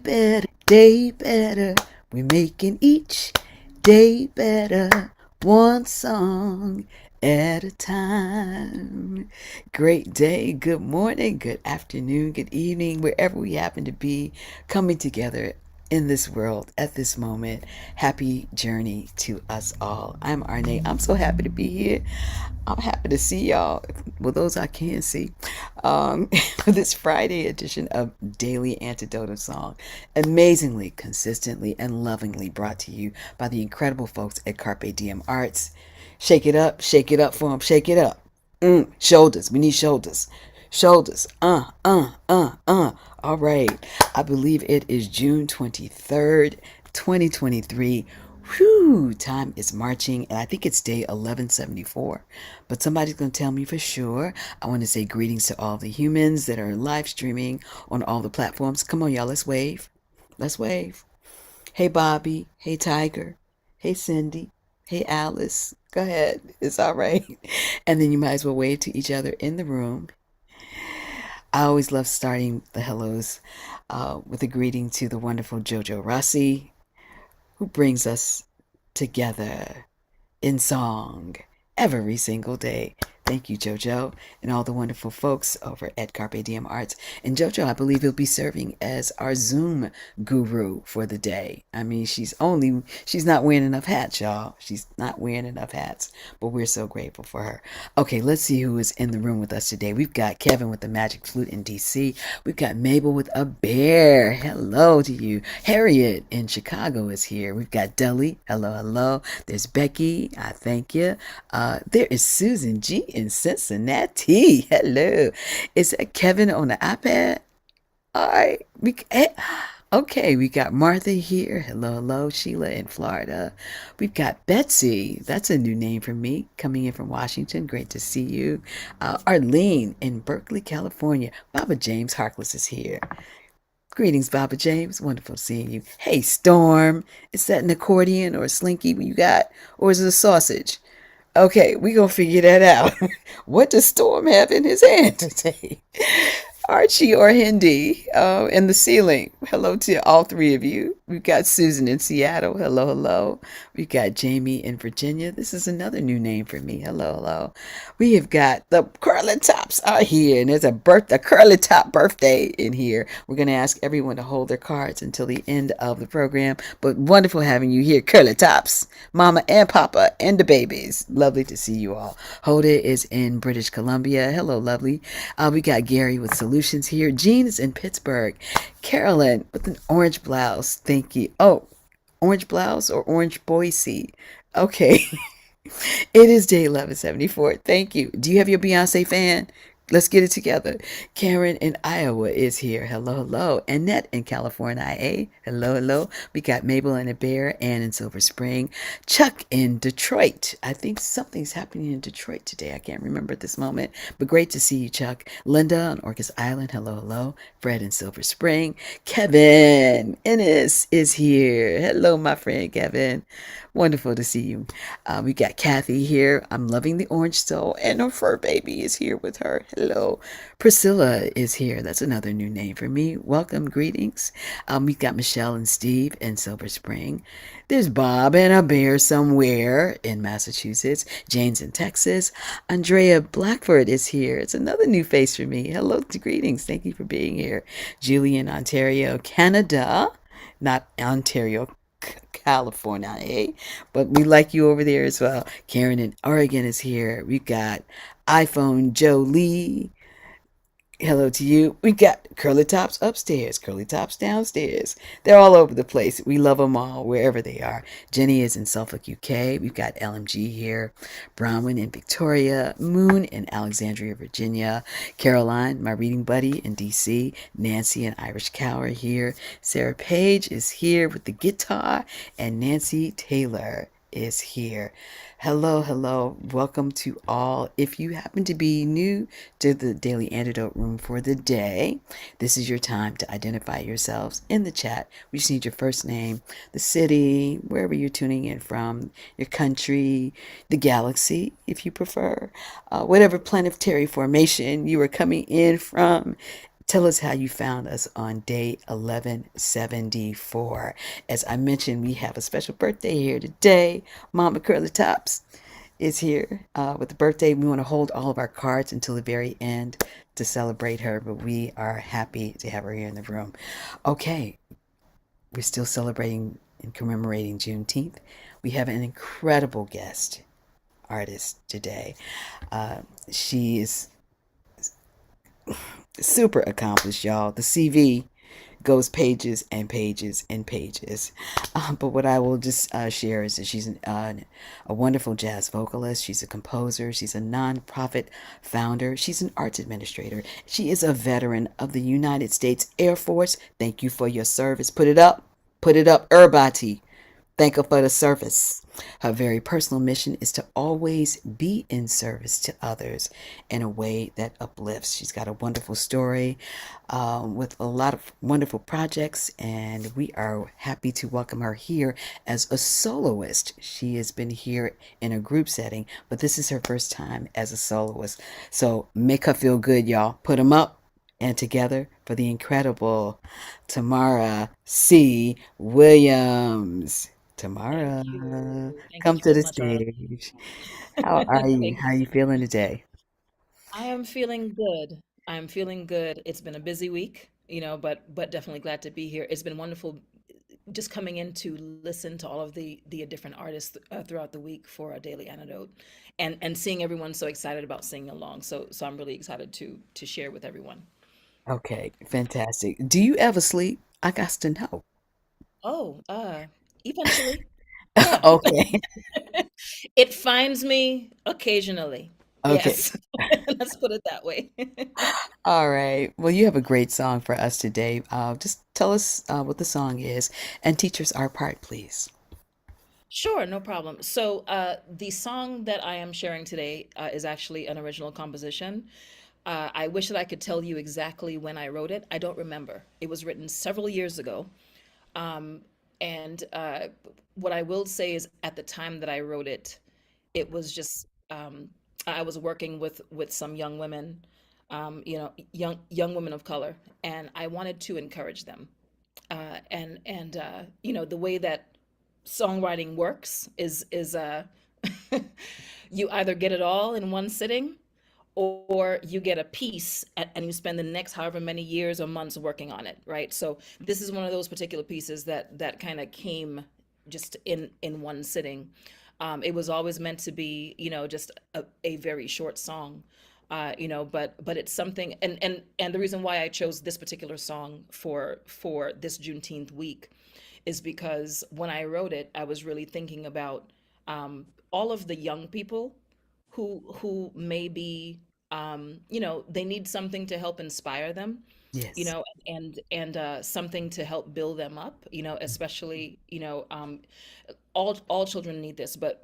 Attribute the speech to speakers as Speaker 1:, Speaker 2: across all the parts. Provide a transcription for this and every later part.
Speaker 1: Better, day better. We're making each day better. One song at a time. Great day, good morning, good afternoon, good evening, wherever we happen to be coming together in this world at this moment. Happy journey to us all. I'm Arne. I'm so happy to be here. I'm happy to see y'all. Well, those I can see. For this Friday edition of Daily Antidote Song, amazingly, consistently, and lovingly brought to you by the incredible folks at Carpe Diem Arts. Shake it up for them, shake it up. Shoulders, we need shoulders. Shoulders, All right, I believe it is June 23rd, 2023. Whew, time is marching, and I think it's day 1174. But somebody's going to tell me for sure. I want to say greetings to all the humans that are live streaming on all the platforms. Come on, y'all, let's wave. Let's wave. Hey, Bobby. Hey, Tiger. Hey, Cindy. Hey, Alice. Go ahead. It's all right. And then you might as well wave to each other in the room. I always love starting the hellos with a greeting to the wonderful Jojo Rossi, who brings us together in song every single day. Thank you, JoJo, and all the wonderful folks over at Carpe Diem Arts. And JoJo, I believe, will be serving as our Zoom guru for the day. I mean, she's not wearing enough hats, y'all. She's not wearing enough hats, but we're so grateful for her. Okay, let's see who is in the room with us today. We've got Kevin with the magic flute in DC. We've got Mabel with a bear. Hello to you. Harriet in Chicago is here. We've got Deli. Hello, hello. There's Becky. I thank you. There is Susan G in Cincinnati. Hello. Is that Kevin on the iPad? All right. Okay, we got Martha here. Hello, hello. Sheila in Florida. We've got Betsy. That's a new name for me. Coming in from Washington. Great to see you. Arlene in Berkeley, California. Baba James Harkless is here. Greetings, Baba James. Wonderful seeing you. Hey, Storm. Is that an accordion or a slinky you got? Or is it a sausage? Okay, we gonna figure that out. What does Storm have in his hand today? Archie or Hindi in the ceiling. Hello to all three of you. We've got Susan in Seattle. Hello, hello. We've got Jamie in Virginia. This is another new name for me. Hello, hello. We have got the Curly Tops are here, and there's a Curly Top birthday in here. We're gonna ask everyone to hold their cards until the end of the program. But wonderful having you here, Curly Tops, Mama and Papa and the babies. Lovely to see you all. Hoda is in British Columbia. Hello, lovely. We got Gary with Solutions here. Jean is in Pittsburgh. Carolyn with an orange blouse. Thank you. Oh, orange blouse or orange Boise? Okay. It is day 1174. Thank you. Do you have your Beyonce fan? Let's get it together. Karen in Iowa is here. Hello, hello. Annette in California, IA. Hello, hello. We got Mabel and a bear. Ann in Silver Spring. Chuck in Detroit. I think something's happening in Detroit today. I can't remember at this moment, but great to see you, Chuck. Linda on Orcas Island. Hello, hello. Fred in Silver Spring. Kevin Ennis is here. Hello, my friend Kevin. Wonderful to see you. We got Kathy here. I'm loving the orange stole, and her fur baby is here with her. Hello. Priscilla is here. That's another new name for me. Welcome, greetings. We've got Michelle and Steve in Silver Spring. There's Bob and a bear somewhere in Massachusetts. Jane's in Texas. Andrea Blackford is here. It's another new face for me. Hello, greetings. Thank you for being here. Julie in Ontario, Canada. Not Ontario, California, eh? But we like you over there as well. Karen in Oregon is here. We've got iPhone Jolie. Hello to you. We got Curly Tops upstairs, Curly Tops downstairs. They're all over the place. We love them all wherever they are. Jenny is in Suffolk, UK. We've got LMG here. Bronwyn in Victoria. Moon in Alexandria, Virginia. Caroline, my reading buddy in DC. Nancy and Irish Cow are here. Sarah Page is here with the guitar. And Nancy Taylor is here. Hello, hello. Welcome to all. If you happen to be new to the Daily Antidote Room for the day, this is your time to identify yourselves in the chat. We just need your first name, the city, wherever you're tuning in from, your country, the galaxy, if you prefer, whatever planetary formation you are coming in from. Tell us how you found us on day 1174. As I mentioned, we have a special birthday here today. Mama Curly Tops is here with the birthday. We want to hold all of our cards until the very end to celebrate her, but we are happy to have her here in the room. Okay, we're still celebrating and commemorating Juneteenth. We have an incredible guest artist today. Uh, she is super accomplished, y'all. The CV goes pages and pages and pages. But what I will just share is that she's a wonderful jazz vocalist. She's a composer. She's a nonprofit founder. She's an arts administrator. She is a veteran of the United States Air Force. Thank you for your service. Put it up. Put it up, everybody. Thank her for the service. Her very personal mission is to always be in service to others in a way that uplifts. She's got a wonderful story with a lot of wonderful projects, and we are happy to welcome her here as a soloist. She has been here in a group setting, but this is her first time as a soloist. So make her feel good, y'all. Put them up and together for the incredible Tamara C. Williams.
Speaker 2: Thank
Speaker 1: Tamara,
Speaker 2: you. Thank you
Speaker 1: come to
Speaker 2: so
Speaker 1: the
Speaker 2: much, Arlen.
Speaker 1: stage. How are you?
Speaker 2: Thank
Speaker 1: How
Speaker 2: you
Speaker 1: are you
Speaker 2: so
Speaker 1: feeling
Speaker 2: much.
Speaker 1: today?
Speaker 2: I am feeling good. I'm feeling good. It's been a busy week, but definitely glad to be here. It's been wonderful just coming in to listen to all of the different artists throughout the week for a daily antidote, and seeing everyone so excited about singing along. So I'm really excited to share with everyone.
Speaker 1: Okay, fantastic. Do you ever sleep? I got to know.
Speaker 2: Oh, eventually, yeah.
Speaker 1: Okay,
Speaker 2: It finds me occasionally.
Speaker 1: okay.
Speaker 2: Yes. Let's put it that way.
Speaker 1: All right. Well, you have a great song for us today. Just tell us what the song is and teach us our part, please.
Speaker 2: Sure, no problem. So, the song that I am sharing today is actually an original composition. I wish that I could tell you exactly when I wrote it. I don't remember. It was written several years ago. And what I will say is, at the time that I wrote it, it was just I was working with some young women, young women of color, and I wanted to encourage them. The way that songwriting works is you either get it all in one sitting, or you get a piece and you spend the next however many years or months working on it, right? So this is one of those particular pieces that kind of came just in one sitting. It was always meant to be, just a very short song, but it's something, and the reason why I chose this particular song for this Juneteenth week is because when I wrote it, I was really thinking about all of the young people who may be, they need something to help inspire them,
Speaker 1: Yes.
Speaker 2: and something to help build them up, especially, all children need this, but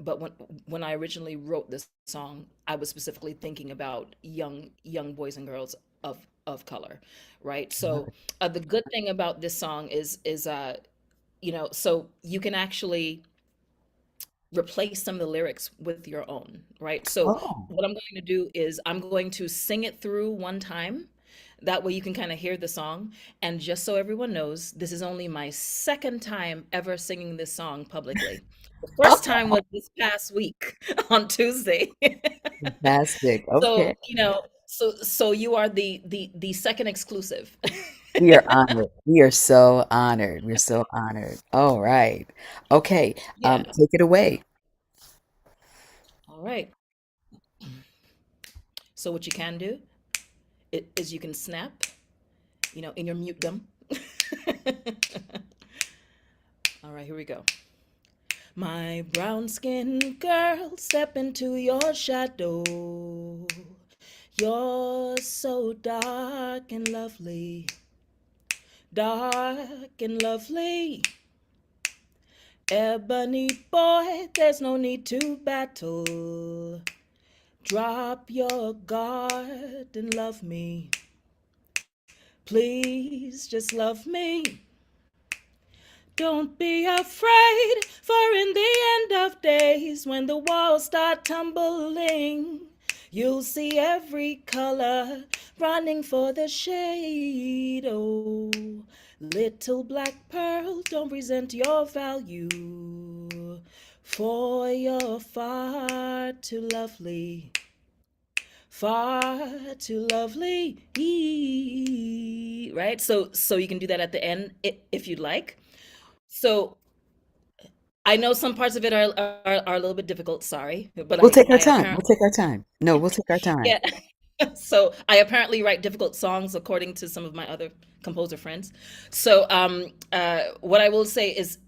Speaker 2: when I originally wrote this song, I was specifically thinking about young boys and girls of color, right?
Speaker 1: Love
Speaker 2: So
Speaker 1: it.
Speaker 2: the good thing about this song so you can actually replace some of the lyrics with your own, right? So
Speaker 1: Oh,
Speaker 2: what I'm going to do is I'm going to sing it through one time. That way you can kind of hear the song. And just so everyone knows, this is only my second time ever singing this song publicly. The first
Speaker 1: oh,
Speaker 2: time was this past week on Tuesday.
Speaker 1: fantastic. Okay.
Speaker 2: So you are the second exclusive.
Speaker 1: We are honored. We are so honored. We're so honored. All right. Okay.
Speaker 2: Yeah.
Speaker 1: Take it away.
Speaker 2: All right. So what you can do is you can snap, in your mute gum. All right, here we go. My brown skinned girl, step into your shadow. You're so dark and lovely, dark and lovely. Ebony boy, there's no need to battle. Drop your guard and love me. Please just love me. Don't be afraid, for in the end of days, when the walls start tumbling, You'll see every color running for the shade. Oh, little black pearl, don't resent your value, for you're far too lovely. Right? So you can do that at the end if you'd like. So I know some parts of it are a little bit difficult, sorry, but
Speaker 1: We'll take our
Speaker 2: I
Speaker 1: time. We'll
Speaker 2: apparently
Speaker 1: take our time. No, we'll take our time.
Speaker 2: yeah. So I apparently write difficult songs according to some of my other composer friends. So what I will say is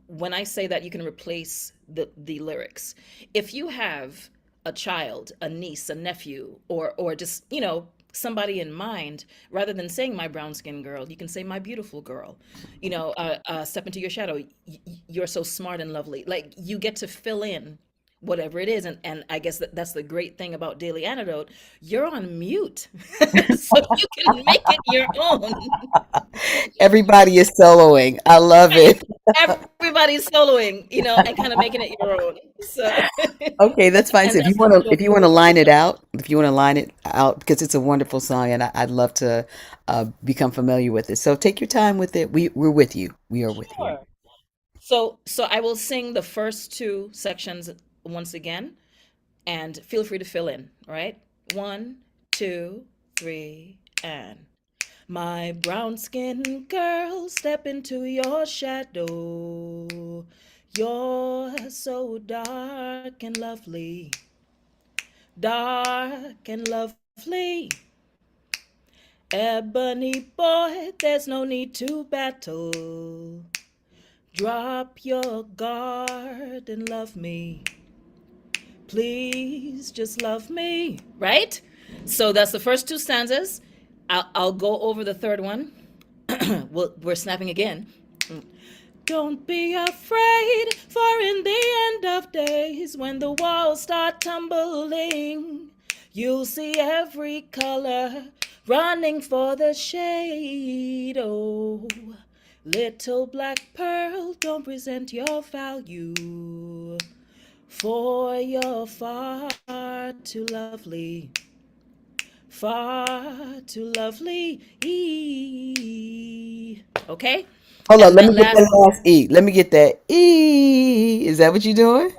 Speaker 2: when I say that you can replace the lyrics, if you have a child, a niece, a nephew, or just somebody in mind, rather than saying my brown skinned girl, you can say my beautiful girl. Step into your shadow. You're so smart and lovely. Like you get to fill in whatever it is, and I guess that's the great thing about Daily Antidote. You're on mute, so you can make it your own.
Speaker 1: Everybody is soloing. I love
Speaker 2: Right.
Speaker 1: it.
Speaker 2: Everybody's soloing, and kind of making it your own. So,
Speaker 1: Okay, that's fine.
Speaker 2: and
Speaker 1: So if you
Speaker 2: that's the
Speaker 1: want to,
Speaker 2: beautiful
Speaker 1: if you want to line it out, if you want to line it out, because it's a wonderful song, and I'd love to become familiar with it. So take your time with it. We're with you. We are with you.
Speaker 2: sure. So I will sing the first two sections once again, and feel free to fill in. All right, 1, 2, 3, and my brown skinned girl, step into your shadow. You're so dark and lovely. Ebony boy, there's no need to battle. Drop your guard and love me. Please just love me. Right? So that's the first two stanzas. I'll go over the third one. We're snapping again. Don't be afraid, for in the end of days, when the walls start tumbling, you'll see every color running for the shade. Oh, little black pearl, don't resent your value, for you're far too lovely, far too lovely. Okay?
Speaker 1: Hold on.
Speaker 2: And
Speaker 1: Let
Speaker 2: that
Speaker 1: me get
Speaker 2: last,
Speaker 1: that last E. Let me get that E. Is that what you're doing?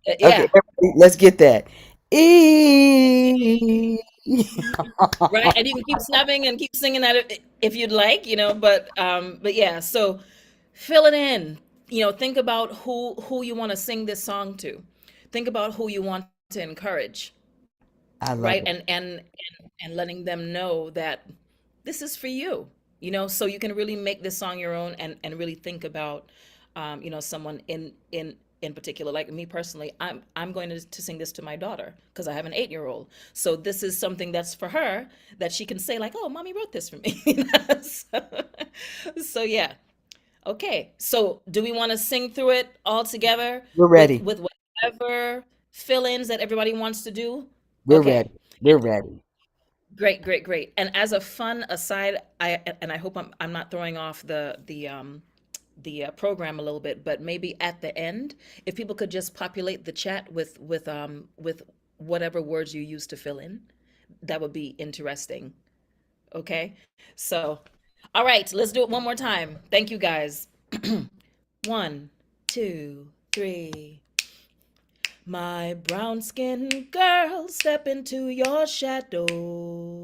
Speaker 1: Okay,
Speaker 2: yeah.
Speaker 1: everybody, let's get that E.
Speaker 2: Right, and you can keep snapping and keep singing that if you'd like, but yeah, so fill it in. Think about who you want to sing this song to. Think about who you want to encourage,
Speaker 1: I
Speaker 2: right?
Speaker 1: love it.
Speaker 2: And letting them know that this is for you, so you can really make this song your own, and really think about someone in particular. Like me personally, I'm going to sing this to my daughter because I have an 8-year-old. So this is something that's for her, that she can say like, oh, mommy wrote this for me. So yeah. Okay, so do we want to sing through it all together
Speaker 1: We're
Speaker 2: with
Speaker 1: ready.
Speaker 2: whatever fill-ins that everybody wants to do?
Speaker 1: We're
Speaker 2: Okay.
Speaker 1: ready. We're ready.
Speaker 2: Great, great, great. And as a fun aside, I hope I'm not throwing off the program a little bit, but maybe at the end, if people could just populate the chat with whatever words you use to fill in, that would be interesting. Okay? So, all right, let's do it one more time. Thank you guys. 1, 2, 3. My brown skinned girl, step into your shadow.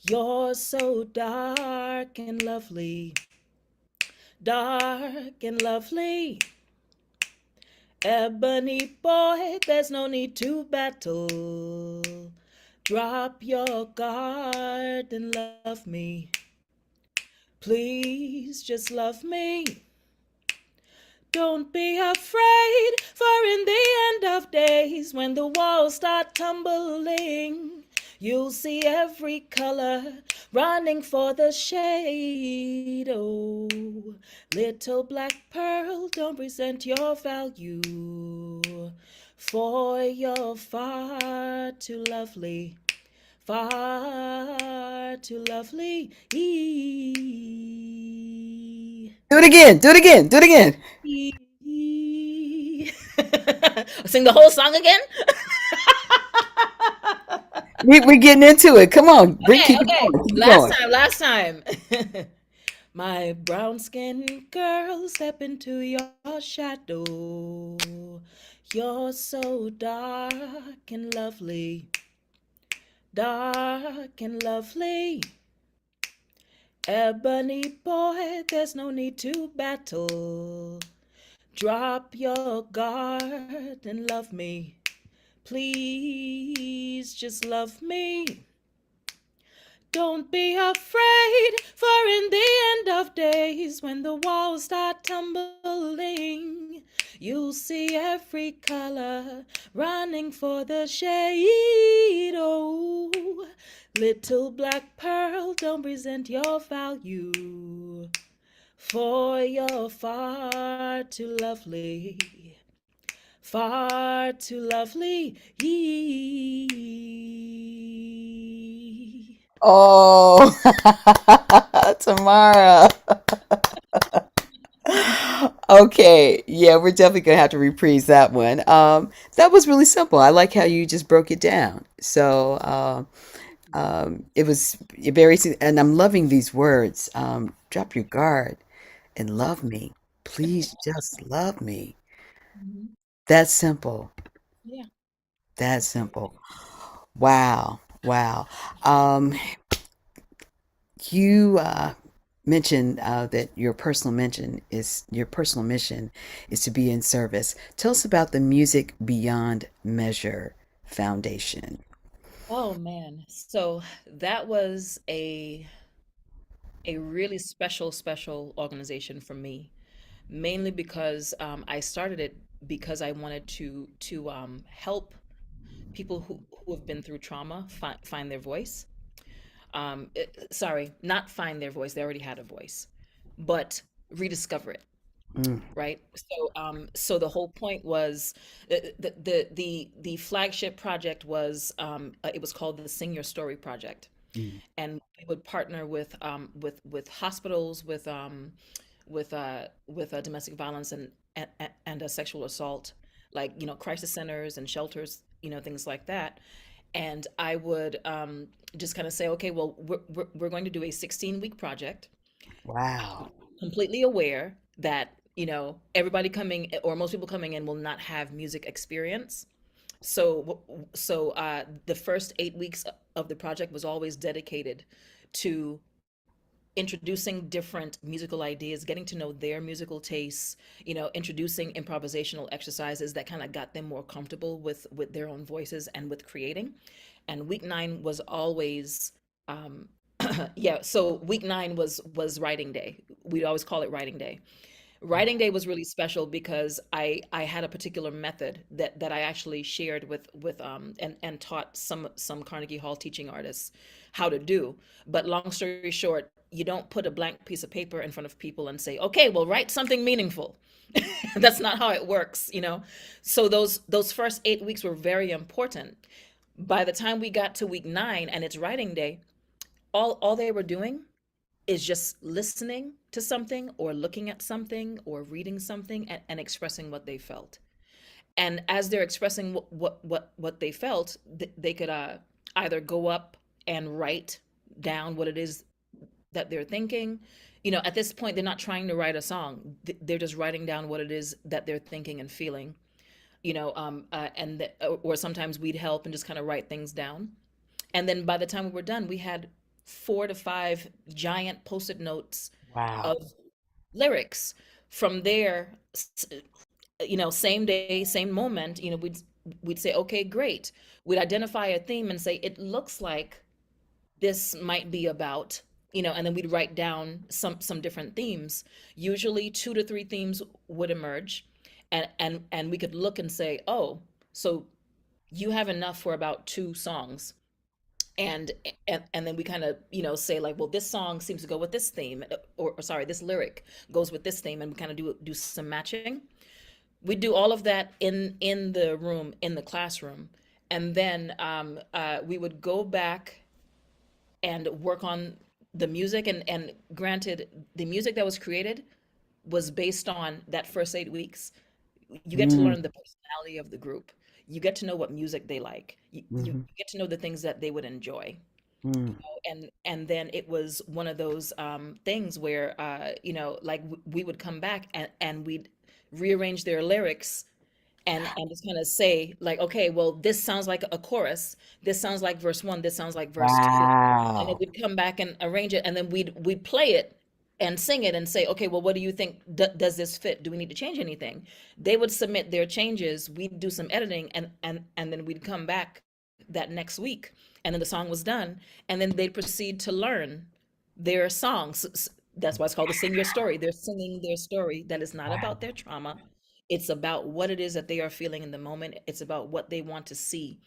Speaker 2: You're so dark and lovely. Ebony boy, there's no need to battle. Drop your guard and love me. Please just love me. Don't be afraid, for in the end of days, when the walls start tumbling, you'll see every color running for the shade. Oh, little black pearl, don't resent your value, for you're far too lovely.
Speaker 1: Do it again. Do it again. Do it again.
Speaker 2: Sing the whole song again?
Speaker 1: We're getting into it. Come on, bring
Speaker 2: Okay,
Speaker 1: keep it
Speaker 2: okay.
Speaker 1: going. Keep it
Speaker 2: Last
Speaker 1: going.
Speaker 2: time, last time. My brown skinned girl, step into your shadow. You're so dark and lovely, dark and lovely. Ebony boy, there's no need to battle. Drop your guard and love me. Please just love me. Don't be afraid, for in the end of days, when the walls start tumbling, you'll see every color running for the shade. Oh, little black pearl, don't resent your value, for you're far too lovely, far too lovely.
Speaker 1: Oh, Tamara. Okay, yeah, we're definitely gonna have to reprise that one. That was really simple. I like how you just broke it down. So, it was very, and I'm loving these words. Drop your guard and love me. Please just love me.
Speaker 2: Mhm.
Speaker 1: That's simple.
Speaker 2: Yeah.
Speaker 1: That's simple. Wow. Wow. Um, you mentioned that your personal mission is to be in service. Tell us about the Music Beyond Measure Foundation.
Speaker 2: Oh man. So that was a really special organization for me, mainly because I started it because I wanted to help people who have been through trauma find their voice. Sorry, not find their voice. They already had a voice, but rediscover it.
Speaker 1: Mm,
Speaker 2: Right. So the whole point was the flagship project was it was called the Sing Your Story Project,
Speaker 1: mm.
Speaker 2: and we would partner with hospitals with domestic violence and sexual assault, like crisis centers and shelters, things like that. And I would just kind of say, okay, well, we're going to do a 16-week project,
Speaker 1: Wow.
Speaker 2: completely aware that everybody coming or most people coming in will not have music experience. So the first 8 weeks of the project was always dedicated to introducing different musical ideas, getting to know their musical tastes, introducing improvisational exercises that kind of got them more comfortable with their own voices and with creating. And week 9 was always yeah, so week 9 was writing day. We'd always call it writing day. Writing day was really special because I had a particular method that I actually shared with and taught some Carnegie Hall teaching artists how to do. But long story short, you don't put a blank piece of paper in front of people and say, "Okay, well, write something meaningful." That's not how it works. So those first 8 weeks were very important. By the time we got to week 9 and it's writing day, all they were doing is just listening to something or looking at something or reading something and expressing what they felt. And as they're expressing what they felt, they could either go up and write down what it is that they're thinking. At this point, they're not trying to write a song. They're just writing down what it is that they're thinking and feeling. Or sometimes we'd help and just kind of write things down. And then by the time we were done, we had 4 to 5 giant post-it notes
Speaker 1: Wow.
Speaker 2: of lyrics. From there, same day, same moment, we'd say, okay, great. We'd identify a theme and say, it looks like this might be about, and then we'd write down some different themes. Usually 2 to 3 themes would emerge, and we could look and say, oh, so you have enough for about 2 songs. And then we kind of say like, well, this song seems to go with this theme, or sorry, this lyric goes with this theme, and we kind of do some matching. We do all of that in the room, in the classroom. And then we would go back and work on the music. And granted, the music that was created was based on that first 8 weeks. You get to
Speaker 1: Mm,
Speaker 2: learn the personality of the group. you get to know what music they like. You
Speaker 1: Hmm.
Speaker 2: get to know the things that they would enjoy.
Speaker 1: Mm.
Speaker 2: And then it was one of those things where like we would come back and we'd rearrange their lyrics and just kind of say like, okay, well, this sounds like a chorus, this sounds like verse one, this sounds like verse two, and then
Speaker 1: Wow.
Speaker 2: we'd come back and arrange it, and then we'd play it and sing it and say, okay, well, what do you think? Does this fit? Do we need to change anything? They would submit their changes, we'd do some editing, and then we'd come back that next week, and then the song was done, and then they'd proceed to learn their songs. That's why it's called the Sing Your Story. They're singing their story that is not about their trauma. It's about what it is that they are feeling in the moment. It's about what they want to see,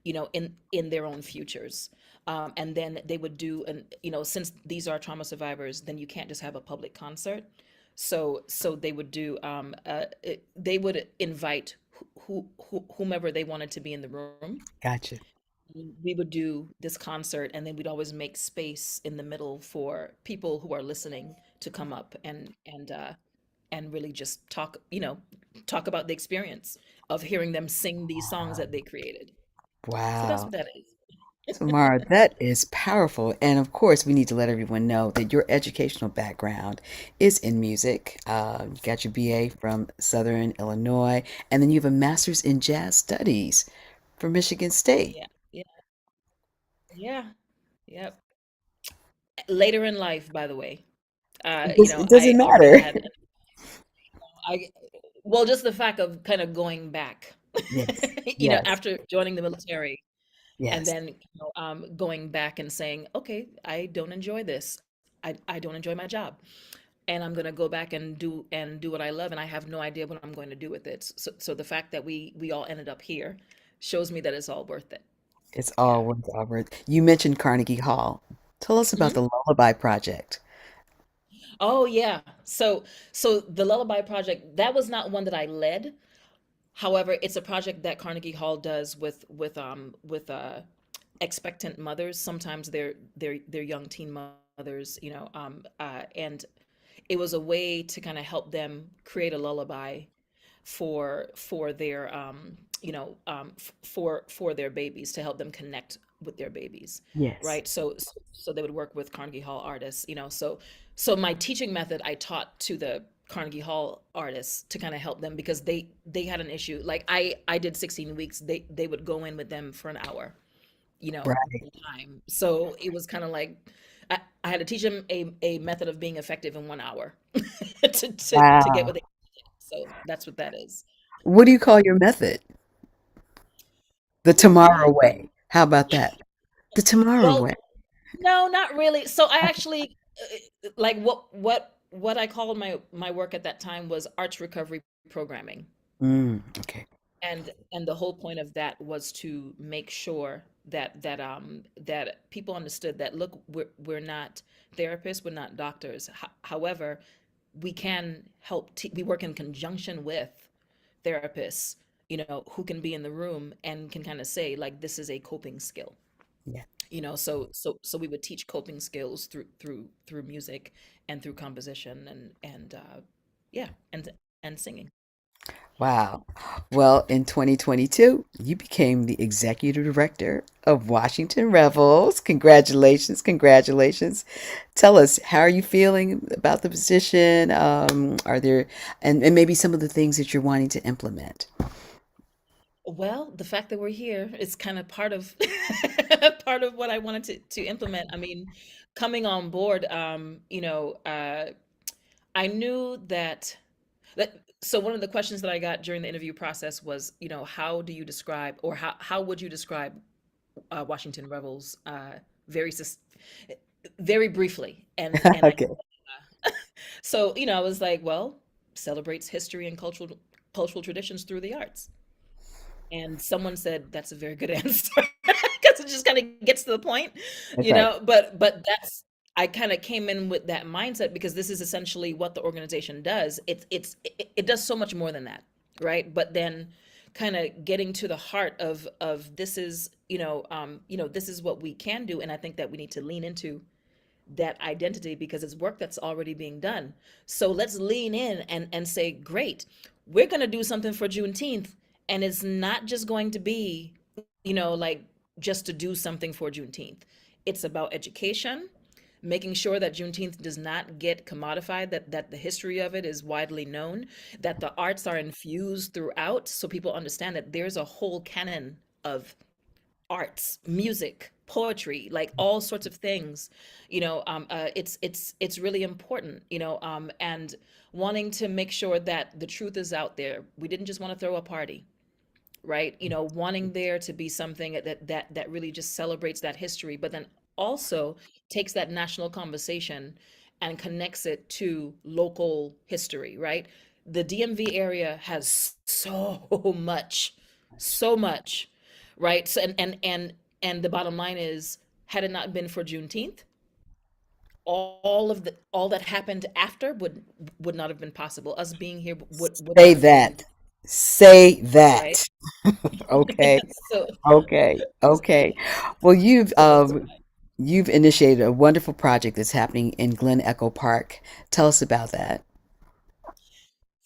Speaker 2: in their own futures. And then they would do, and since these are trauma survivors, then you can't just have a public concert. So they would do, they would invite whomever they wanted to be in the room.
Speaker 1: Gotcha.
Speaker 2: We would do this concert, and then we'd always make space in the middle for people who are listening to come up and really just talk about the experience of hearing them sing these songs that they created. So that's
Speaker 1: Wow.
Speaker 2: what that is.
Speaker 1: Tamara, that is powerful. And of course, we need to let everyone know that your educational background is in music. You got your BA from Southern Illinois, and then you have a master's in jazz studies from Michigan State.
Speaker 2: Yeah, yeah, yeah, yep. Later in life, by the way,
Speaker 1: It doesn't
Speaker 2: I already
Speaker 1: matter.
Speaker 2: had I well, just the fact of kind of going back,
Speaker 1: Yes, yes,
Speaker 2: after joining the military, and
Speaker 1: yes.
Speaker 2: then going back and saying, okay, I don't enjoy this. I don't enjoy my job, and I'm gonna go back and do what I love, and I have no idea what I'm going to do with it. So the fact that we all ended up here shows me that it's all worth it.
Speaker 1: It's
Speaker 2: Yeah.
Speaker 1: all worth all worth. You mentioned Carnegie Hall. Tell us about the
Speaker 2: Mhm.
Speaker 1: Lullaby Project.
Speaker 2: Oh yeah. So the Lullaby Project, that was not one that I led. However, it's a project that Carnegie Hall does with expectant mothers. Sometimes they're young teen mothers, and it was a way to kind of help them create a lullaby for their for their babies, to help them connect with their babies,
Speaker 1: Yes.
Speaker 2: right? So they would work with Carnegie Hall artists, so my teaching method, I taught to the Carnegie Hall artists to kind of help them, because they had an issue. Like I did 16 weeks. They would go in with them for an hour,
Speaker 1: Right.
Speaker 2: one time. So it was kind of like I had to teach them a method of being effective in 1 hour to get what
Speaker 1: Wow.
Speaker 2: they. So that's what that is.
Speaker 1: What do you call your method? The
Speaker 2: My
Speaker 1: Tamara way. How about that? The Tamara
Speaker 2: Well,
Speaker 1: way.
Speaker 2: no, not really. So I actually like what I called my work at that time was arts recovery programming.
Speaker 1: Okay.
Speaker 2: And the whole point of that was to make sure that people understood that, look, we're not therapists, we're not doctors. However, we can help we work in conjunction with therapists, who can be in the room and can kind of say like, this is a coping skill.
Speaker 1: Yeah.
Speaker 2: So we would teach coping skills through music and through composition and yeah, and singing.
Speaker 1: Wow. Well, in 2022, you became the executive director of Washington Rebels. Congratulations, congratulations. Tell us, how are you feeling about the position? Are there, and maybe some of the things that you're wanting to implement?
Speaker 2: Well, the fact that we're here is kind of part of part of what I wanted to implement. I mean, coming on board, I knew that so one of the questions that I got during the interview process was, how do you describe, or how would you describe Washington Rebels, very very briefly, and I
Speaker 1: Okay.
Speaker 2: so I was like, well, celebrates history and cultural traditions through the arts. And someone said that's a very good answer, because it just kind of gets to the point,
Speaker 1: That's right.
Speaker 2: but that's I kind of came in with that mindset, because this is essentially what the organization does. It does so much more than that, right? But then kind of getting to the heart of this is, this is what we can do, and I think that we need to lean into that identity, because it's work that's already being done. So let's lean in and say, great, we're going to do something for Juneteenth, And it's not just going to be, like just to do something for Juneteenth. It's about education, making sure that Juneteenth does not get commodified, that the history of it is widely known, that the arts are infused throughout so people understand that there's a whole canon of arts, music, poetry, like all sorts of things. It's really important, and wanting to make sure that the truth is out there. We didn't just want to throw a party, right? Wanting there to be something that really just celebrates that history, but then also takes that national conversation and connects it to local history, right? The DMV area has so much, so much, right? So and the bottom line is, had it not been for Juneteenth, all that happened after would not have been possible. Us being here would not
Speaker 1: Say
Speaker 2: have been,
Speaker 1: that. Say
Speaker 2: right?
Speaker 1: that. Okay.
Speaker 2: So
Speaker 1: Okay. Okay. Well,
Speaker 2: so that's
Speaker 1: you've initiated a wonderful project that's happening in Glen Echo Park. Tell us about that.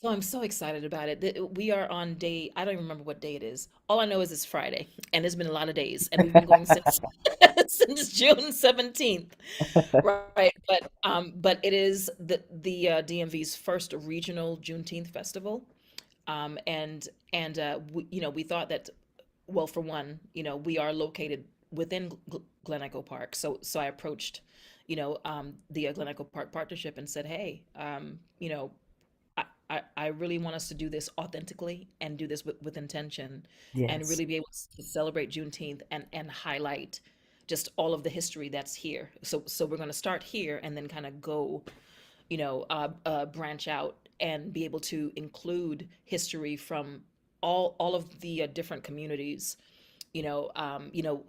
Speaker 2: So I'm so excited about it. We are on day, I don't even remember what day it is. All I know is it's Friday, and it's been a lot of days, and we've been going since since June 17th, right? But it is the DMV's first regional Juneteenth festival. We thought that, well, for one, we are located within Glen Echo Park. So I approached, the Glen Echo Park Partnership and said, hey, I really want us to do this authentically and do this with intention, and
Speaker 1: Yes.
Speaker 2: really be able to celebrate Juneteenth and highlight just all of the history that's here. So we're going to start here and then kind of go, branch out and be able to include history from all of the different communities,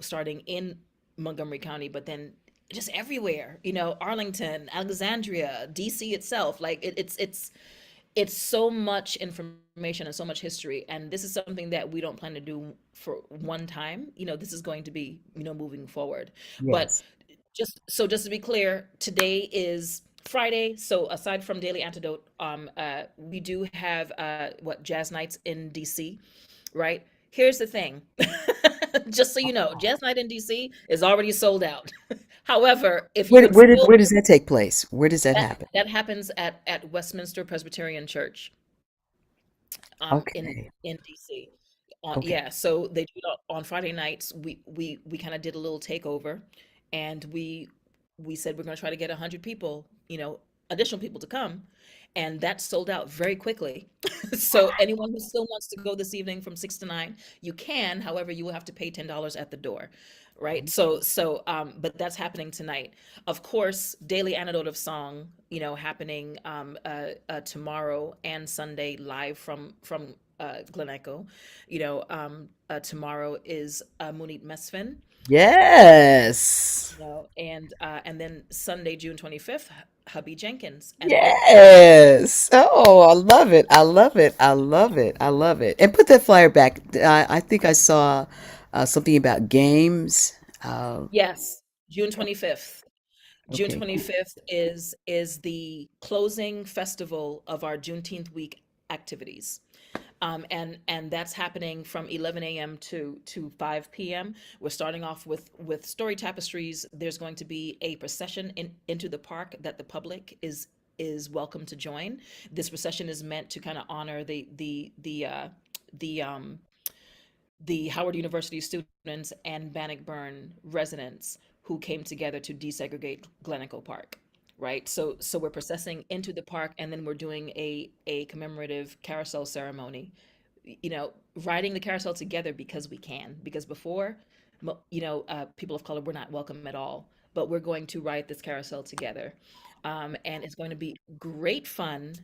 Speaker 2: starting in Montgomery County, but then just everywhere, Arlington, Alexandria, DC itself. Like it's so much information and so much history, and this is something that we don't plan to do for one time. This is going to be, moving forward. But
Speaker 1: Yes.
Speaker 2: just to be clear, today is Friday, so aside from Daily Antidote, we do have what, jazz nights in DC, right? Here's the thing. Just so you know, jazz night in DC is already sold out. However, if you would still,
Speaker 1: Where does that take place? Where does that happen?
Speaker 2: that happens at Westminster Presbyterian Church,
Speaker 1: Okay.
Speaker 2: in DC.
Speaker 1: Okay.
Speaker 2: Yeah, so they do it on Friday nights. We kind of did a little takeover, and we said we're going to try to get 100 people, additional people to come, and that sold out very quickly. So anyone who still wants to go this evening from 6 to 9, you can. However, you will have to pay $10 at the door, right? But that's happening tonight. Of course, Daily Antidote of Song, happening tomorrow and Sunday, live from Glen Echo. Tomorrow is Munit Mesfin,
Speaker 1: Yes.
Speaker 2: and then Sunday, June 25th, Hubby Jenkins, and then
Speaker 1: Yes. Oh, I love it. I love it. I love it. I love it. And put that flyer back. I think I saw something about games.
Speaker 2: yes, June 25th. June
Speaker 1: Okay, cool.
Speaker 2: 25th is the closing festival of our Juneteenth week activities. And that's happening from 11 a.m. to 5 p.m. We're starting off with story tapestries. There's going to be a procession into the park that the public is welcome to join. This procession is meant to kind of honor the Howard University students and Bannockburn residents who came together to desegregate Glen Echo Park. Right, so we're processing into the park, and then we're doing a commemorative carousel ceremony, riding the carousel together because we can. Because before, people of color were not welcome at all. But we're going to ride this carousel together, and it's going to be great fun.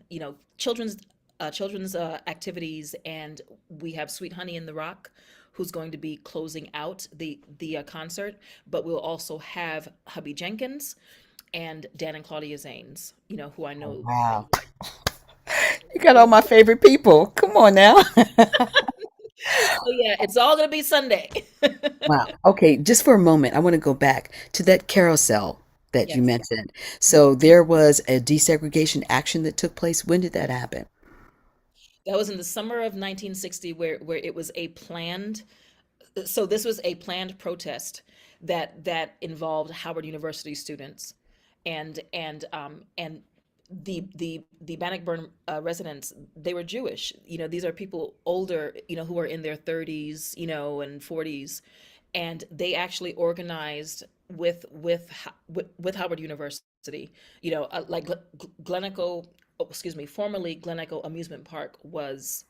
Speaker 2: Children's activities, and we have Sweet Honey in the Rock, who's going to be closing out the concert. But we'll also have Hubby Jenkins and Dan and Claudia Zanes, who I
Speaker 1: Oh,
Speaker 2: know that
Speaker 1: wow.
Speaker 2: you are
Speaker 1: You got all
Speaker 2: familiar
Speaker 1: my
Speaker 2: with.
Speaker 1: favorite people. Come on now.
Speaker 2: So yeah, it's all gonna be Sunday.
Speaker 1: Wow. Okay, just for a moment, I want to go back to that carousel that you
Speaker 2: Yes.
Speaker 1: mentioned. So there was a desegregation action that took place. When did that happen?
Speaker 2: That was in the summer of 1960, where it was a planned, so this was a planned protest that involved Howard University students, and the Bannockburn residents. They were Jewish. These are people older, who are in their 30s, and 40s, and they actually organized with Howard University. Like Glen oh, excuse me, formerly Glen Echo Amusement Park was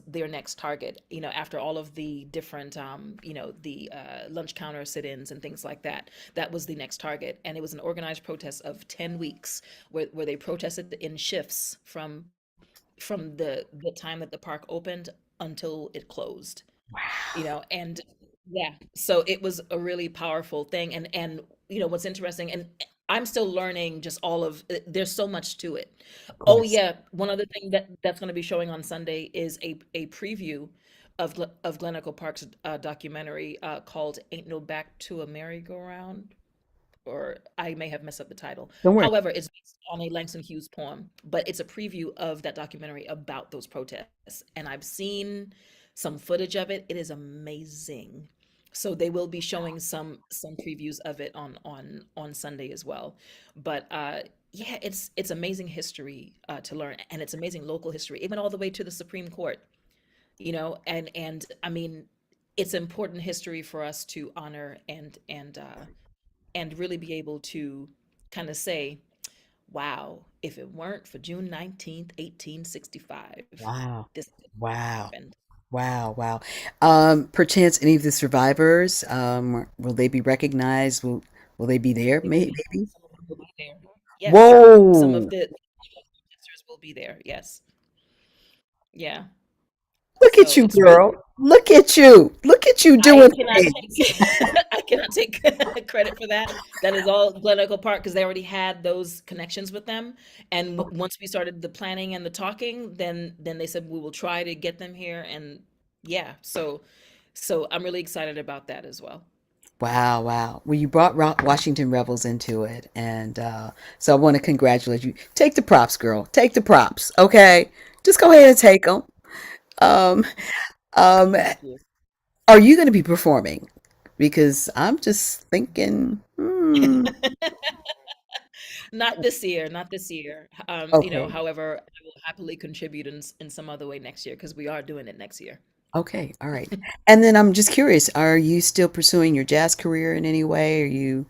Speaker 2: their next target. After all of the different, the lunch counter sit-ins and things like that, that was the next target, and it was an organized protest of 10 weeks, where they protested in shifts from the time that the park opened until it closed. And yeah, so it was a really powerful thing. And what's interesting, and I'm still learning just all of there's so much to it.
Speaker 1: Of
Speaker 2: Oh
Speaker 1: course.
Speaker 2: yeah, one other thing that's going to be showing on Sunday is a preview of Glen Echo Park's documentary, called "Ain't No Back to a Merry-Go-Round," or I may have messed up the title.
Speaker 1: Don't worry.
Speaker 2: However, it's based on a Langston Hughes poem, but it's a preview of that documentary about those protests. And I've seen some footage of it. It is amazing. So they will be showing some previews of it on Sunday as well. But yeah, it's amazing history to learn, and it's amazing local history, even all the way to the Supreme Court. And I mean, it's important history for us to honor and really be able to kind of say, wow, if it weren't for June 19th, 1865,
Speaker 1: Wow.
Speaker 2: this could have
Speaker 1: Wow.
Speaker 2: happened.
Speaker 1: Wow. Wow. Perchance any of the survivors, will they be recognized? Will they be there? Maybe.
Speaker 2: Some of them will be there. Yes, some of
Speaker 1: Whoa.
Speaker 2: the protesters will be there. Yes. Yeah.
Speaker 1: Look at
Speaker 2: So
Speaker 1: you,
Speaker 2: it's really,
Speaker 1: girl. Look at you. Look at you
Speaker 2: I
Speaker 1: doing
Speaker 2: cannot
Speaker 1: things.
Speaker 2: take I cannot take credit for that. That is all Glen Echo Park, because they already had those connections with them. And once we started the planning and the talking, then they said we will try to get them here. And yeah, so I'm really excited about that as well.
Speaker 1: Wow, wow. Well, you brought Washington Rebels into it, and so I want to congratulate you. Take the props, girl. Take the props, okay? Just go ahead and take them. Um, um,
Speaker 2: Thank you.
Speaker 1: are you going to be performing? Because I'm just thinking,
Speaker 2: Not this year, not this year.
Speaker 1: okay,
Speaker 2: However, I will happily contribute in some other way next year, because we are doing it next year.
Speaker 1: okay, all right. And then I'm just curious, are you still pursuing your jazz career in any way? Are you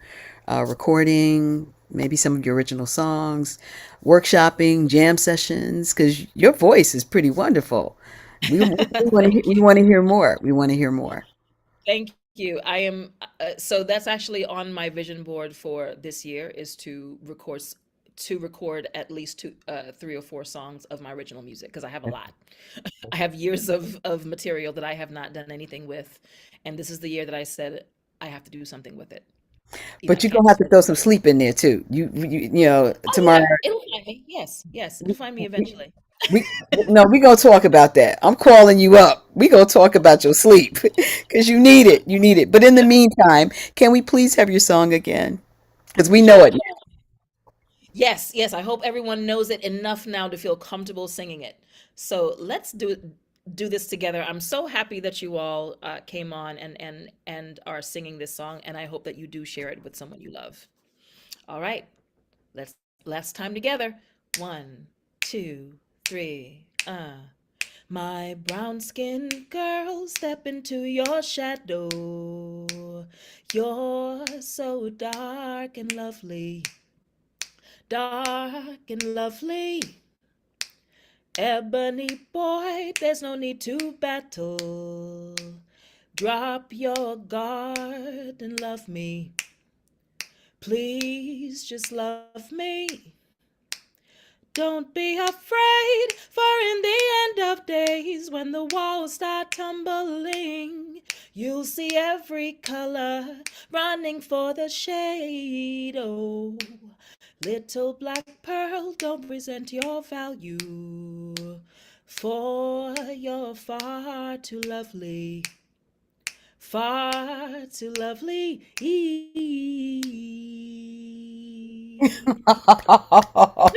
Speaker 1: recording maybe some of your original songs, workshopping, jam sessions? Because your voice is pretty wonderful.
Speaker 2: Thank
Speaker 1: We
Speaker 2: you.
Speaker 1: want to hear more. We want to hear more.
Speaker 2: Thank you. I am so that's actually on my vision board for this year, is to record at least two, 3 or 4 songs of my original music, because I have a lot. I have years of material that I have not done anything with, and this is the year that I said I have to do something with it. I
Speaker 1: But you're
Speaker 2: can't
Speaker 1: gonna have
Speaker 2: just.
Speaker 1: to throw some sleep in there too.
Speaker 2: Oh
Speaker 1: Tomorrow.
Speaker 2: yeah, it'll find me. Yes, yes, it'll find me
Speaker 1: We,
Speaker 2: eventually.
Speaker 1: we no, we gonna talk about that. I'm calling you up. We gonna talk about your sleep because you need it. You need it. But in the meantime, can we please have your song again? Because we know
Speaker 2: Sure.
Speaker 1: it.
Speaker 2: Yes, yes. I hope everyone knows it enough now to feel comfortable singing it. So let's do this together. I'm so happy that you all came on and are singing this song, and I hope that you do share it with someone you love. All right, let's last time together. One, two, three. My brown skinned girl, step into your shadow. You're so dark and lovely, dark and lovely. Ebony boy, there's no need to battle. Drop your guard and love me. Please just love me. Don't be afraid, for in the end of days, when the walls start tumbling, you'll see every color running for the shade. Oh, little black pearl, don't resent your value, for you're far too lovely, far too lovely.
Speaker 1: I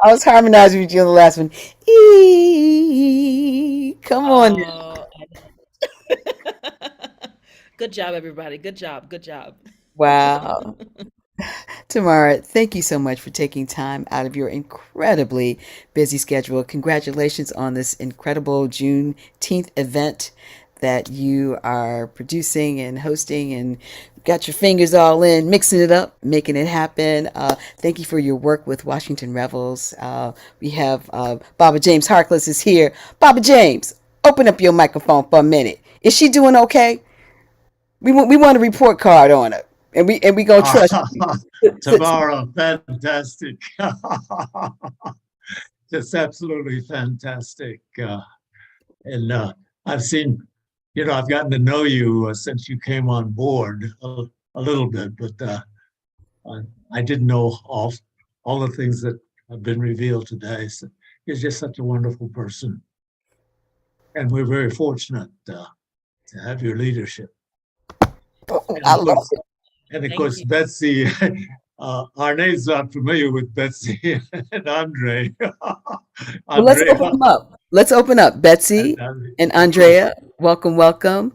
Speaker 1: was harmonizing with you on the last one. Eee, come on now.
Speaker 2: Oh, I know. Good job, everybody. Good job. Good job.
Speaker 1: Wow. Tamara, thank you so much for taking time out of your incredibly busy schedule. Congratulations on this incredible Juneteenth event that you are producing and hosting and got your fingers all in, mixing it up, making it happen. Thank you for your work with Washington Rebels. We have Baba James Harkless is here. Baba James, open up your microphone for a minute. Is she doing okay? We want a report card on her, and we gonna trust
Speaker 3: Ah,
Speaker 1: you.
Speaker 3: Tamara, fantastic. Just absolutely fantastic. And I've seen, I've gotten to know you since you came on board a little bit, but I, I didn't know all the things that have been revealed today. So you're just such a wonderful person. And we're very fortunate to have your leadership. And
Speaker 1: I
Speaker 3: of
Speaker 1: love
Speaker 3: course,
Speaker 1: it.
Speaker 3: And of
Speaker 2: Thank
Speaker 3: course,
Speaker 2: you.
Speaker 3: Betsy, Arne's not familiar with Betsy and Andre.
Speaker 1: Well, let's open
Speaker 3: Andrea.
Speaker 1: them up. Let's open up.
Speaker 3: And,
Speaker 1: Betsy and
Speaker 3: of course,
Speaker 1: Andrea, welcome, welcome.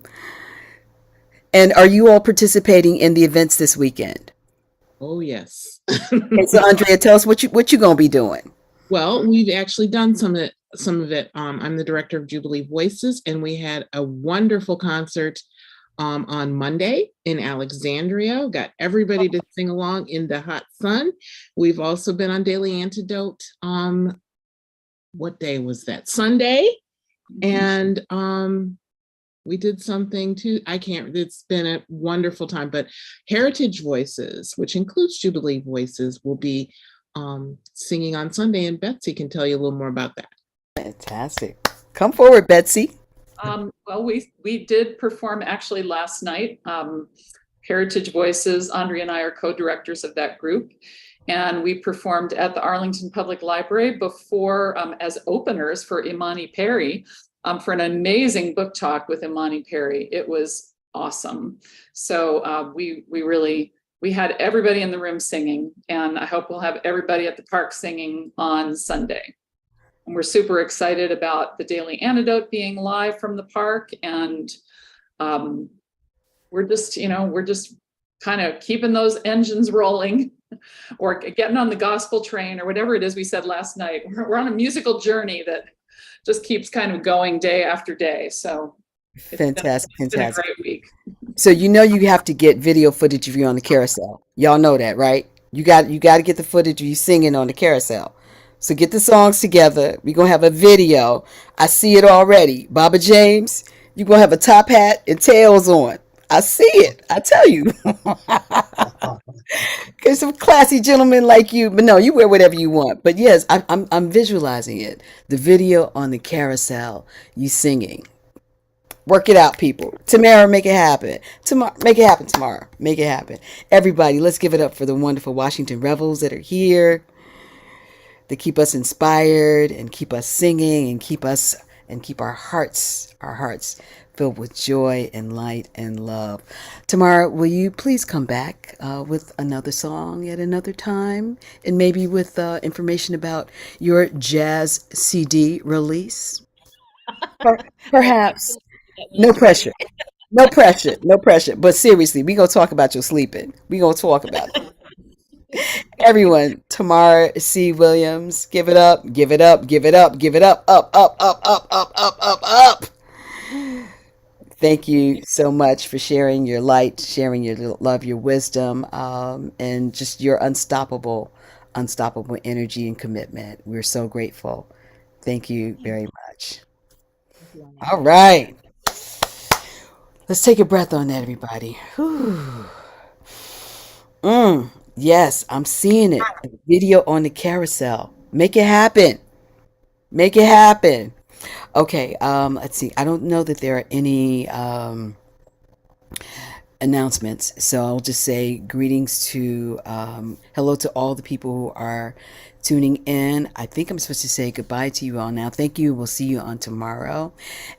Speaker 1: And are you all participating in the events this weekend?
Speaker 4: Oh, yes.
Speaker 1: Okay, so Andrea, tell us what you gonna be doing.
Speaker 4: Well, we've actually done some of it. I'm the director of Jubilee Voices, and we had a wonderful concert on Monday in Alexandria. Got everybody to sing along in the hot sun. We've also been on Daily Antidote. What day was that? Sunday. And we did something too. It's been a wonderful time, but Heritage Voices, which includes Jubilee Voices, will be singing on Sunday, and Betsy can tell you a little more about that.
Speaker 1: Fantastic. Come forward, Betsy.
Speaker 5: Well, we did perform actually last night. Heritage Voices, Andrea and I are co-directors of that group. And we performed at the Arlington Public Library before as openers for Imani Perry for an amazing book talk with Imani Perry. It was awesome. So we had everybody in the room singing, and I hope we'll have everybody at the park singing on Sunday. And we're super excited about the Daily Antidote being live from the park. And we're just kind of keeping those engines rolling or getting on the gospel train or whatever it is we said last night. We're on a musical journey that just keeps kind of going day after day. So
Speaker 1: Fantastic,
Speaker 5: it's been a
Speaker 1: fantastic.
Speaker 5: great week.
Speaker 1: So you have to get video footage of you on the carousel. Y'all know that, right? You got to get the footage of you singing on the carousel. So get the songs together. We're gonna have a video. I see it already. Baba James, you're gonna have a top hat and tails on. I see it. I tell you. Cause some classy gentlemen like you, but no, you wear whatever you want. But yes, I'm visualizing it. The video on the carousel, you singing. Work it out, people. Tamara, make it happen. Tomorrow, make it happen tomorrow. Make it happen. Everybody, let's give it up for the wonderful Washington Rebels that are here. They keep us inspired and keep us singing and keep our hearts filled with joy and light and love. Tamara, will you please come back with another song at another time and maybe with information about your jazz CD release? Perhaps.
Speaker 2: Absolutely. That
Speaker 1: No
Speaker 2: news
Speaker 1: pressure. No pressure. No pressure. But seriously, we gonna talk about your sleeping. We gonna talk about it. Everyone, Tamara C. Williams, give it up, give it up, give it up, give it up, up. Thank you so much for sharing your light, sharing your love, your wisdom, and just your unstoppable energy and commitment. We're so grateful. Thank you very much. All right. Let's take a breath on that, everybody. Whew. Yes, I'm seeing it. The video on the carousel. Make it happen. Make it happen. Okay, let's see. I don't know that there are any announcements, so I'll just say greetings to hello to all the people who are tuning in. I think I'm supposed to say goodbye to you all now. Thank you. We'll see you on tomorrow.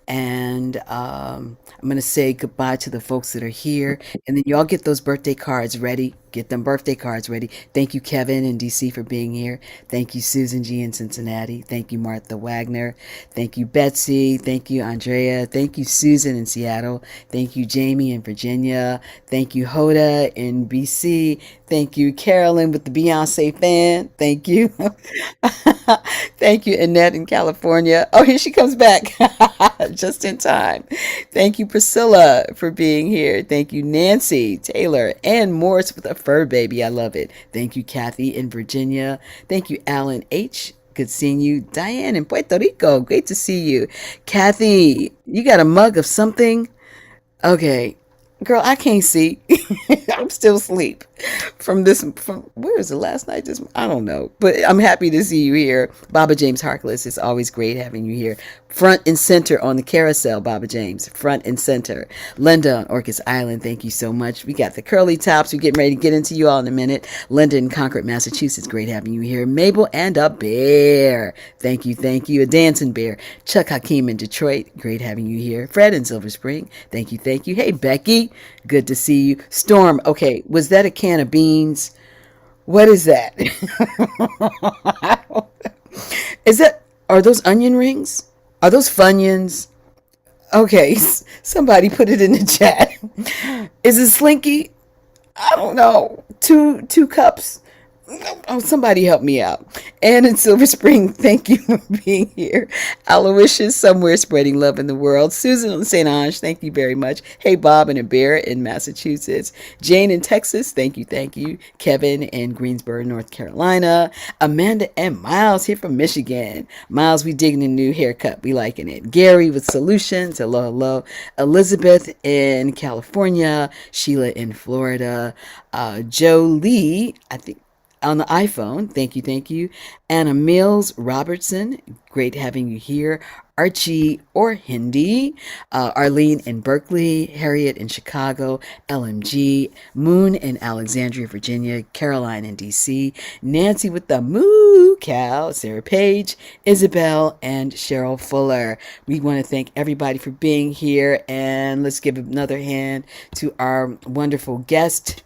Speaker 1: And I'm going to say goodbye to the folks that are here. And then y'all get those birthday cards ready. Get them birthday cards ready. Thank you, Kevin in DC, for being here. Thank you, Susan G in Cincinnati. Thank you, Martha Wagner. Thank you, Betsy. Thank you, Andrea. Thank you, Susan in Seattle. Thank you, Jamie in Virginia. Thank you, Hoda in BC. Thank you, Carolyn with the Beyonce fan. Thank you. Thank you, Annette in California. Oh, here she comes back just in time. Thank you, Priscilla, for being here. Thank you, Nancy Taylor and Morris with a fur baby. I love it. Thank you, Kathy in Virginia. Thank you, Alan H. Good seeing you. Diane in Puerto Rico. Great to see you. Kathy, you got a mug of something? Okay. Girl, I can't see. I'm still asleep from where was it last night? Just I don't know. But I'm happy to see you here. Baba James Harkless, it's always great having you here. Front and center on the carousel, Baba James. Front and center. Linda on Orcas Island, thank you so much. We got the curly tops. We're getting ready to get into you all in a minute. Linda in Concord, Massachusetts, great having you here. Mabel and a bear. Thank you, thank you. A dancing bear. Chuck Hakeem in Detroit, great having you here. Fred in Silver Spring, thank you, thank you. Hey, Becky, good to see you. Storm, okay, was that a can of beans? What is that? Is that, are those onion rings? Are those Funyuns? Okay, somebody put it in the chat. Is it Slinky? I don't know. Two cups. Oh, somebody help me out. Ann in Silver Spring, thank you for being here. Aloysius, somewhere spreading love in the world. Susan in St. Ange, thank you very much. Hey, Bob and a bear in Massachusetts. Jane in Texas, thank you, thank you. Kevin in Greensboro, North Carolina. Amanda and Miles here from Michigan. Miles, we digging a new haircut. We liking it. Gary with Solutions, hello, hello. Elizabeth in California. Sheila in Florida. Joe Lee, I think on the iPhone. Thank you, thank you. Anna Mills Robertson, great having you here. Archie or Hindi, Arlene in Berkeley, Harriet in Chicago, LMG, Moon in Alexandria, Virginia, Caroline in DC, Nancy with the moo cow, Sarah Page, Isabel, and Cheryl Fuller. We want to thank everybody for being here, and let's give another hand to our wonderful guest,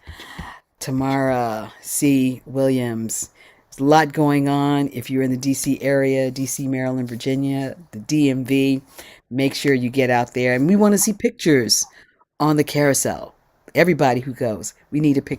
Speaker 1: Tamara C. Williams. There's a lot going on. If you're in the DC area, DC, Maryland, Virginia, the DMV, make sure you get out there. And we want to see pictures on the carousel. Everybody who goes, we need a picture.